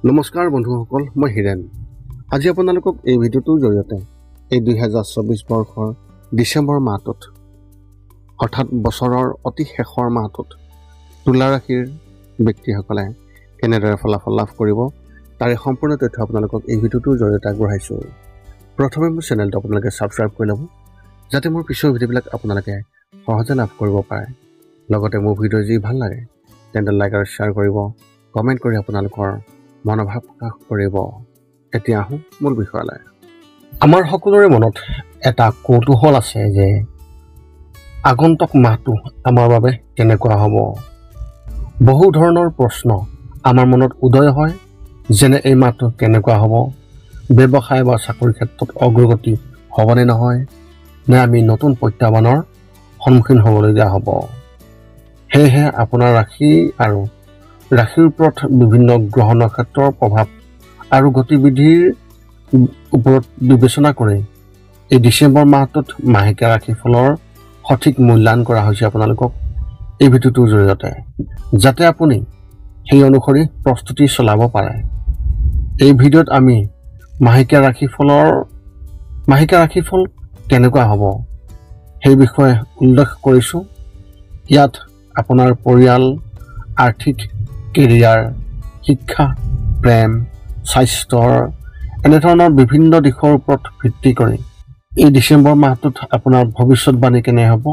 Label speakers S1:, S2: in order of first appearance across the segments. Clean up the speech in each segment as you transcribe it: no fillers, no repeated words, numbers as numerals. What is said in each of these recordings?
S1: নমস্কাৰ বন্ধুসকল, মই হিৰেন। আজি আপোনালোকক এই ভিডিঅ'টোৰ জৰিয়তে এই 2024 বৰ্ষৰ ডিচেম্বৰ মাহটোত অৰ্থাৎ বছৰৰ অতি শেষৰ মাহটোত তুলা ৰাশিৰ ব্যক্তিসকলে কেনেদৰে ফলাফল লাভ কৰিব তাৰে সম্পূৰ্ণ তথ্য আপোনালোকক এই ভিডিঅ'টোৰ জৰিয়তে আগবঢ়াইছোঁ। প্ৰথমে মোৰ চেনেলটো আপোনালোকে ছাবস্ক্ৰাইব কৰি ল'ব, যাতে মোৰ পিছৰ ভিডিঅ'বিলাক আপোনালোকে সহজে লাভ কৰিব পাৰে। লগতে মোৰ ভিডিঅ' যি ভাল লাগে তেন্তে লাইক আৰু শ্বেয়াৰ কৰিব, কমেণ্ট কৰি আপোনালোকৰ মনোভাৱ প্ৰকাশ কৰিব। এতিয়া আহোঁ মূল বিষয়লৈ। আমাৰ সকলোৰে মনত এটা কৌতূহল আছে যে আগন্তুক মাহটো আমাৰ বাবে কেনেকুৱা হ'ব। বহু ধৰণৰ প্ৰশ্ন আমাৰ মনত উদয় হয়, যেনে এই মাহটো কেনেকুৱা হ'ব, ব্যৱসায় বা চাকৰিৰ ক্ষেত্ৰত অগ্ৰগতি হ'বনে নহয়, নে আমি নতুন প্ৰত্যাহ্বানৰ সন্মুখীন হ'বলগীয়া হ'ব। সেয়েহে আপোনাৰ ৰাশি আৰু ৰাশিৰ ওপৰত বিভিন্ন গ্ৰহ নক্ষত্ৰৰ প্ৰভাৱ আৰু গতিবিধিৰ ওপৰত বিবেচনা কৰি এই ডিচেম্বৰ মাহটোত মাহেকীয়া ৰাশিফলৰ সঠিক মূল্যায়ন কৰা হৈছে আপোনালোকক এই ভিডিঅ'টোৰ জৰিয়তে, যাতে আপুনি সেই অনুসৰি প্ৰস্তুতি চলাব পাৰে। এই ভিডিঅ'ত আমি মাহেকীয়া ৰাশিফল কেনেকুৱা হ'ব সেই বিষয়ে উল্লেখ কৰিছোঁ। ইয়াত আপোনাৰ পৰিয়াল, আৰ্থিক, কেৰিয়াৰ, শিক্ষা, প্ৰেম, স্বাস্থ্যৰ এনেধৰণৰ বিভিন্ন দিশৰ ওপৰত ভিত্তি কৰি এই ডিচেম্বৰ মাহটোত আপোনাৰ ভৱিষ্যতবাণী কেনে হ'ব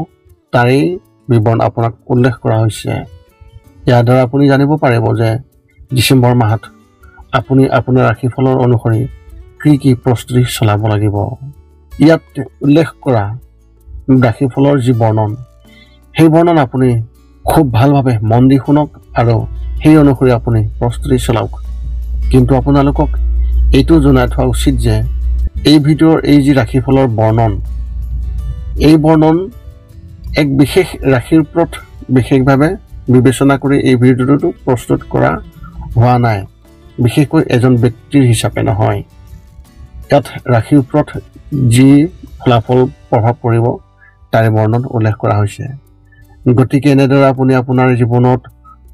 S1: তাৰেই বিৱৰণ আপোনাক উল্লেখ কৰা হৈছে। ইয়াৰ দ্বাৰা আপুনি জানিব পাৰিব যে ডিচেম্বৰ মাহত আপুনি আপোনাৰ ৰাশিফলৰ অনুসৰি কি প্ৰস্তুতি চলাব লাগিব। ইয়াত উল্লেখ কৰা ৰাশিফলৰ যি বৰ্ণন, সেই বৰ্ণন আপুনি খুব ভালভাৱে মন দি শুনক আৰু সেই অনুসৰি আপুনি প্ৰস্তুতি চলাওক। কিন্তু আপোনালোকক এইটো জনাই থোৱা উচিত যে এই ভিডিঅ'ৰ এই যি ৰাশিফলৰ বৰ্ণন, এই বৰ্ণন এক বিশেষ ৰাশিৰ ওপৰত বিশেষভাৱে বিবেচনা কৰি এই ভিডিঅ'টো প্ৰস্তুত কৰা হোৱা নাই, বিশেষকৈ এজন ব্যক্তিৰ হিচাপে নহয়। ইয়াত ৰাশিৰ ওপৰত যি ফলাফল প্ৰভাৱ পৰিব তাৰে বৰ্ণন উল্লেখ কৰা হৈছে। গতিকে এনেদৰে আপুনি আপোনাৰ জীৱনত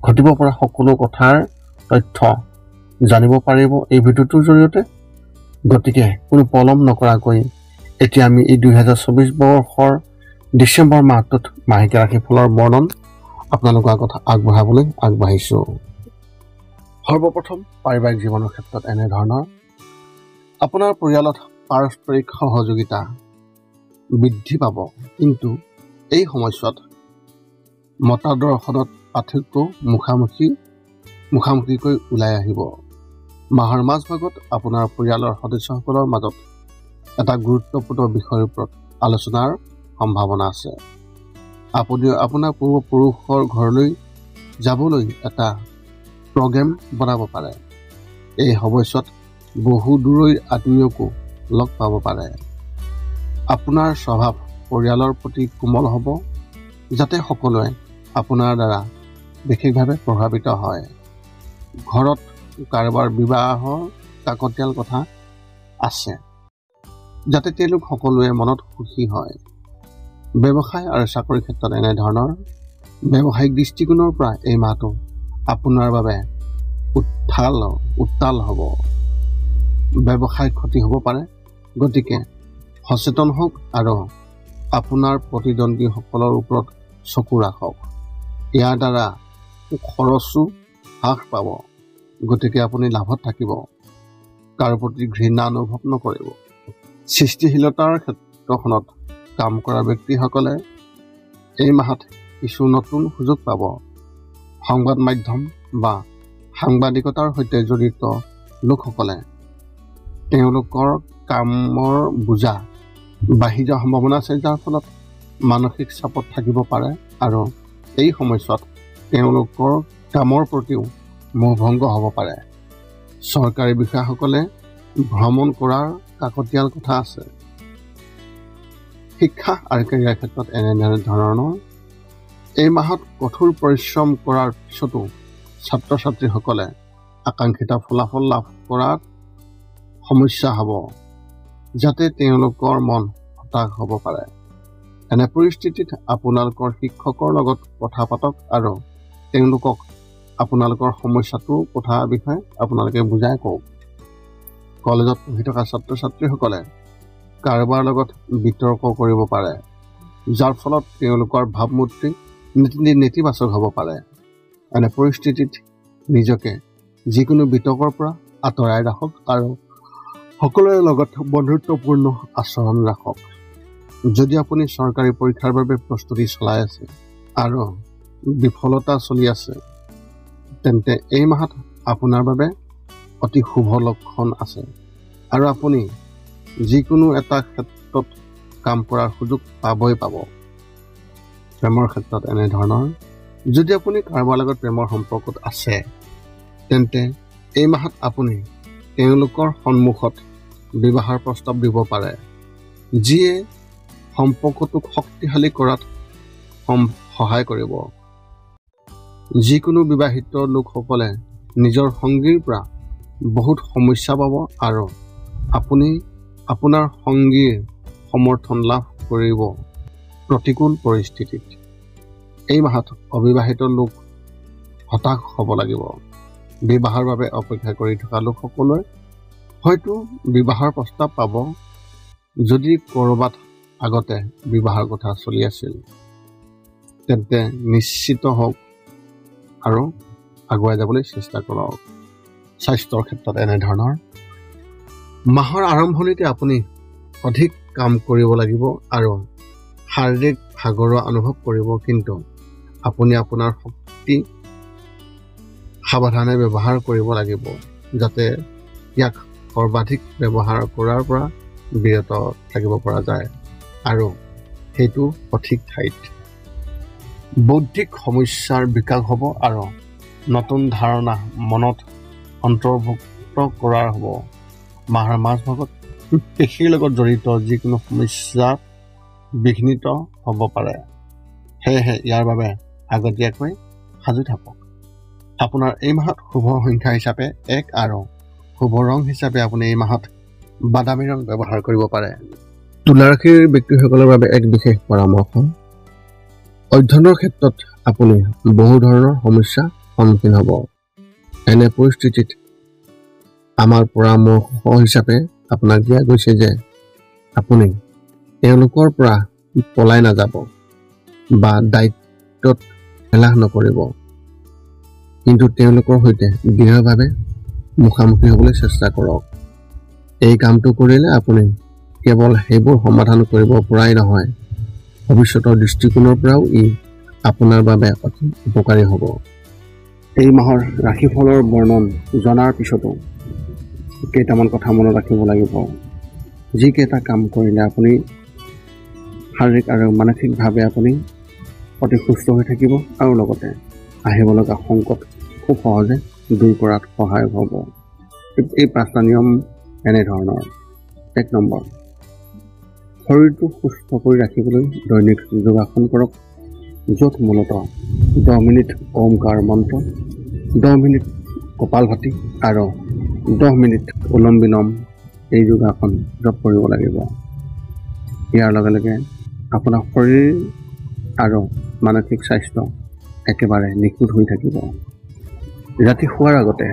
S1: ঘটিব পৰা সকলো কথাৰ তথ্য জানিব পাৰিব এই ভিডিঅ'টোৰ জৰিয়তে। গতিকে কোনো পলম নকৰাকৈ এতিয়া আমি এই 2024 বৰ্ষৰ ডিচেম্বৰ মাহটোত মাহেকীয়া ৰাশিফলৰ বৰ্ণন আপোনালোকৰ আগত আগবঢ়াবলৈ আগবাঢ়িছোঁ। সৰ্বপ্ৰথম পাৰিবাৰিক জীৱনৰ ক্ষেত্ৰত এনেধৰণৰ আপোনাৰ পৰিয়ালত পাৰস্পৰিক সহযোগিতা বৃদ্ধি পাব, কিন্তু এই সময়ছোৱাত মতাদৰ্শনত পাৰ্থক্য মুখামুখিকৈ ওলাই আহিব। মাহৰ মাজভাগত আপোনাৰ পৰিয়ালৰ সদস্যসকলৰ মাজত এটা গুৰুত্বপূৰ্ণ বিষয়ৰ ওপৰত আলোচনাৰ সম্ভাৱনা আছে। আপুনি আপোনাৰ পূৰ্বপুৰুষৰ ঘৰলৈ যাবলৈ এটা প্ৰগ্ৰেম বনাব পাৰে। এই সময়ছোৱাত বহু দূৰৈৰ আত্মীয়কো লগ পাব পাৰে। আপোনাৰ স্বভাৱ পৰিয়ালৰ প্ৰতি কোমল হ'ব, যাতে সকলোৱে আপোনাৰ দ্বাৰা বিশেষভাৱে প্ৰভাৱিত হয়। ঘৰত কাৰোবাৰ বিবাহৰ কাকতিয়াল কথা আছে, যাতে তেওঁলোক সকলোৱে মনত সুখী হয়। ব্যৱসায় আৰু চাকৰিৰ ক্ষেত্ৰত এনেধৰণৰ ব্যৱসায়িক দৃষ্টিকোণৰ পৰা এই মাহটো আপোনাৰ বাবে উত্তাল হ'ব। ব্যৱসায়ত ক্ষতি হ'ব পাৰে, গতিকে সচেতন হওক আৰু আপোনাৰ প্ৰতিদ্বন্দ্বীসকলৰ ওপৰত চকু ৰাখক। ইয়াৰ দ্বাৰা খৰচো হ্ৰাস পাব, গতিকে আপুনি লাভত থাকিব। কাৰো প্ৰতি ঘৃণা অনুভৱ নকৰিব। সৃষ্টিশীলতাৰ ক্ষেত্ৰখনত কাম কৰা ব্যক্তিসকলে এই মাহত কিছু নতুন সুযোগ পাব। সংবাদ মাধ্যম বা সাংবাদিকতাৰ সৈতে জড়িত লোকসকলে তেওঁলোকৰ কামৰ বোজা বাঢ়ি যোৱাৰ সম্ভাৱনা আছে, যাৰ ফলত মানসিক চাপত থাকিব পাৰে আৰু এই সময়ছোৱাত তেওঁলোকৰ কামৰ প্ৰতিও মোহভংগ হ'ব পাৰে। চৰকাৰী বিষয়াসকলে ভ্ৰমণ কৰাৰ কাকতিয়াল কথা আছে। শিক্ষা আৰু কেৰিয়াৰ ক্ষেত্ৰত এনেধৰণৰ এই মাহত কঠোৰ পৰিশ্ৰম কৰাৰ পিছতো ছাত্ৰ ছাত্ৰীসকলে আকাংক্ষিত ফলাফল লাভ কৰাত সমস্যা হ'ব, যাতে তেওঁলোকৰ মন হতাশ হ'ব পাৰে। এনে পৰিস্থিতিত আপোনালোকৰ শিক্ষকৰ লগত কথা পাতক আৰু তেওঁলোকক আপোনালোকৰ সমস্যাটোৰ কথা বিষয়ে আপোনালোকে বুজাই কওক। কলেজত পঢ়ি থকা ছাত্ৰ ছাত্ৰীসকলে কাৰোবাৰ লগত বিতৰ্ক কৰিব পাৰে, যাৰ ফলত তেওঁলোকৰ ভাৱমূৰ্তি নেতিবাচক হ'ব পাৰে। এনে পৰিস্থিতিত নিজকে যিকোনো বিতৰ্কৰ পৰা আঁতৰাই ৰাখক আৰু সকলোৰে লগত বন্ধুত্বপূৰ্ণ আচৰণ ৰাখক। যদি আপুনি চৰকাৰী পৰীক্ষাৰ বাবে প্ৰস্তুতি চলাই আছে আৰু বিফলতা চলি আছে, তেন্তে এই মাহত আপোনাৰ বাবে অতি শুভ লক্ষণ আছে আৰু আপুনি যিকোনো এটা ক্ষেত্ৰত কাম কৰাৰ সুযোগ পাবই পাব। প্ৰেমৰ ক্ষেত্ৰত এনেধৰণৰ, যদি আপুনি কাৰোবাৰ লগত প্ৰেমৰ সম্পৰ্কত আছে, তেন্তে এই মাহত আপুনি তেওঁলোকৰ সন্মুখত বিবাহৰ প্ৰস্তাৱ দিব পাৰে, যিয়ে সম্পৰ্কটোক শক্তিশালী কৰাত সহায় কৰিব। যিকোনো বিবাহিত লোকসকলে নিজৰ সংগীৰ পৰা বহুত সমস্যা পাব আৰু আপুনি আপোনাৰ সংগীৰ সমৰ্থন লাভ কৰিব প্ৰতিকূল পৰিস্থিতিত। এই মাহত অবিবাহিত লোক হতাশ হ'ব লাগিব। বিবাহৰ বাবে অপেক্ষা কৰি থকা লোকসকলে হয়তো বিবাহৰ প্ৰস্তাৱ পাব। যদি ক'ৰবাত আগতে বিবাহৰ কথা চলি আছিল, তেন্তে নিশ্চিত হওক আৰু আগুৱাই যাবলৈ চেষ্টা কৰক। স্বাস্থ্যৰ ক্ষেত্ৰত এনেধৰণৰ, মাহৰ আৰম্ভণিতে আপুনি অধিক কাম কৰিব লাগিব আৰু শাৰীৰিক ভাগৰুৱা অনুভৱ কৰিব, কিন্তু আপুনি আপোনাৰ শক্তি সাৱধানে ব্যৱহাৰ কৰিব লাগিব, যাতে ইয়াক সৰ্বাধিক ব্যৱহাৰ কৰাৰ পৰা বিৰত থাকিব পৰা যায় আৰু সেইটো সঠিক ঠাইত। বৌদ্ধিক সমস্যাৰ বিকাশ হ'ব আৰু নতুন ধাৰণা মনত অন্তৰ্ভুক্ত কৰাৰ হ'ব। মাহৰ মাজভাগত পেশীৰ লগত জড়িত যিকোনো সমস্যা বিঘ্নিত হ'ব পাৰে, সেয়েহে ইয়াৰ বাবে আগতীয়াকৈ সাজু থাকক। আপোনাৰ এই মাহত শুভ সংখ্যা হিচাপে 1 আৰু শুভ ৰং হিচাপে আপুনি এই মাহত বাদামী ৰং ব্যৱহাৰ কৰিব পাৰে। তুলা ৰাশিৰ ব্যক্তিসকলৰ বাবে এক বিশেষ পৰামৰ্শ। অধ্যয়নৰ ক্ষেত্ৰত আপুনি বহু ধৰণৰ সমস্যাৰ সন্মুখীন হ'ব। এনে পৰিস্থিতিত আমাৰ পৰামৰ্শ হিচাপে আপোনাক দিয়া গৈছে যে আপুনি তেওঁলোকৰ পৰা পলাই নাযাব বা দায়িত্বত এলাহ নকৰিব, কিন্তু তেওঁলোকৰ সৈতে দৃঢ়ভাৱে মুখামুখি হ'বলৈ চেষ্টা কৰক। এই কামটো কৰিলে আপুনি কেৱল সেইবোৰ সমাধান কৰিব পৰাই নহয়, ভৱিষ্যতৰ দৃষ্টিকোণৰ পৰাও ই আপোনাৰ বাবে অতি উপকাৰী হ'ব। এই মাহৰ ৰাশিফলৰ বৰ্ণন জনাৰ পিছতো কেইটামান কথা মনত ৰাখিব লাগিব। যিকেইটা কাম কৰিলে আপুনি শাৰীৰিক আৰু মানসিকভাৱে আপুনি অতি সুস্থ হৈ থাকিব আৰু লগতে আহিব লগা সংকট খুব সহজে দূৰ কৰাত সহায় হ'ব। এই 5টা নিয়ম এনেধৰণৰ। 1 নম্বৰ, শৰীৰটো সুস্থ কৰি ৰাখিবলৈ দৈনিক যোগাসন কৰক, য'ত মূলতঃ 10 মিনিট ওমকাৰ মন্ত্ৰ, 10 মিনিট কপালভাতি আৰু 10 মিনিট উলম বিলম এই যোগাসন জপ কৰিব লাগিব। ইয়াৰ লগে লগে আপোনাৰ শৰীৰ আৰু মানসিক স্বাস্থ্য একেবাৰে নিখুঁত হৈ থাকিব। ৰাতি শোৱাৰ আগতে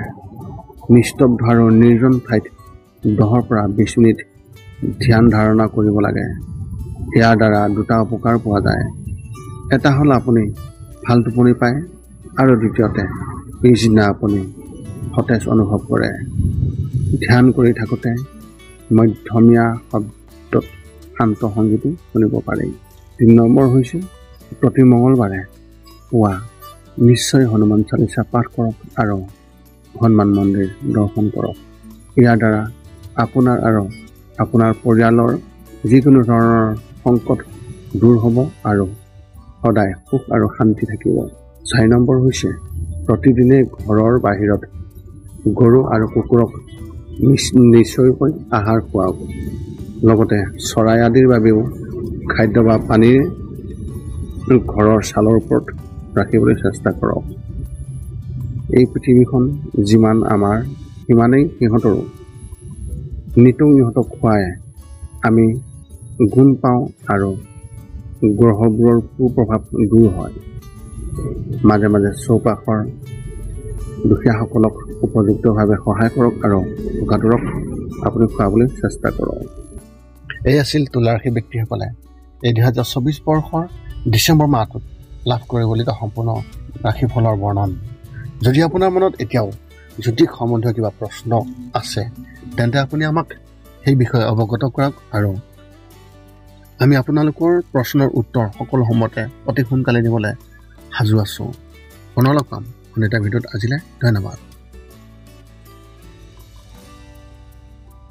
S1: নিস্তব্ধ আৰু নিৰ্জন ঠাইত 10 পৰা 20 মিনিট ধ্যান ধাৰণা কৰিব লাগে। ইয়াৰ দ্বাৰা 2টা উপকাৰ পোৱা যায়। এটা হ'ল আপুনি ভাল টোপনি পায় আৰু দ্বিতীয়তে পিছদিনা আপুনি সতেজ অনুভৱ কৰে। ধ্যান কৰি থাকোঁতে মধ্যমীয়া শব্দত শান্ত সংগীতো শুনিব পাৰি। 3 নম্বৰ হৈছে, প্ৰতি মঙলবাৰে পুৱা নিশ্চয় হনুমান চালিচা পাঠ কৰক আৰু হনুমান মন্দিৰ দৰ্শন কৰক। ইয়াৰ দ্বাৰা আপোনাৰ আৰু আপোনাৰ পৰিয়ালৰ যিকোনো ধৰণৰ সংকট দূৰ হ'ব আৰু সদায় সুখ আৰু শান্তি থাকিব। 4 নম্বৰ হৈছে, প্ৰতিদিনে ঘৰৰ বাহিৰত গৰু আৰু কুকুৰক নিশ্চয়কৈ আহাৰ খুৱাওক। লগতে চৰাই আদিৰ বাবেও খাদ্য বা পানীৰ ঘৰৰ ছালৰ ওপৰত ৰাখিবলৈ চেষ্টা কৰক। এই পৃথিৱীখন যিমান আমাৰ সিমানেই সিহঁতৰো। নিতৌ ইহঁতক খুৱাই আমি গুণ পাওঁ আৰু গ্ৰহবোৰৰ কুপ্ৰভাৱ দূৰ হয়। মাজে মাজে চৌপাশৰ দুখীয়াসকলক উপযুক্তভাৱে সহায় কৰক আৰু ভোকাতুৰক আপুনি খুৱাবলৈ চেষ্টা কৰক। এই আছিল তুলা ৰাশি ব্যক্তিসকলে এই 2024 বৰ্ষৰ ডিচেম্বৰ মাহটোত লাভ কৰিবলগীয়া সম্পূৰ্ণ ৰাশিফলৰ বৰ্ণন। যদি আপোনাৰ মনত এতিয়াও জ্যোতিষ সম্বন্ধীয় কিবা প্ৰশ্ন আছে তেন্তে আপুনি আমাক সেই বিষয়ে অৱগত কৰক আৰু আমি আপোনালোকৰ প্ৰশ্নৰ উত্তৰ সকলো সময়তে অতি সোনকালে দিবলৈ সাজু আছোঁ। পুনৰ লগ পাম অন্য এটা ভিডিঅ'ত। আজিলৈ ধন্যবাদ।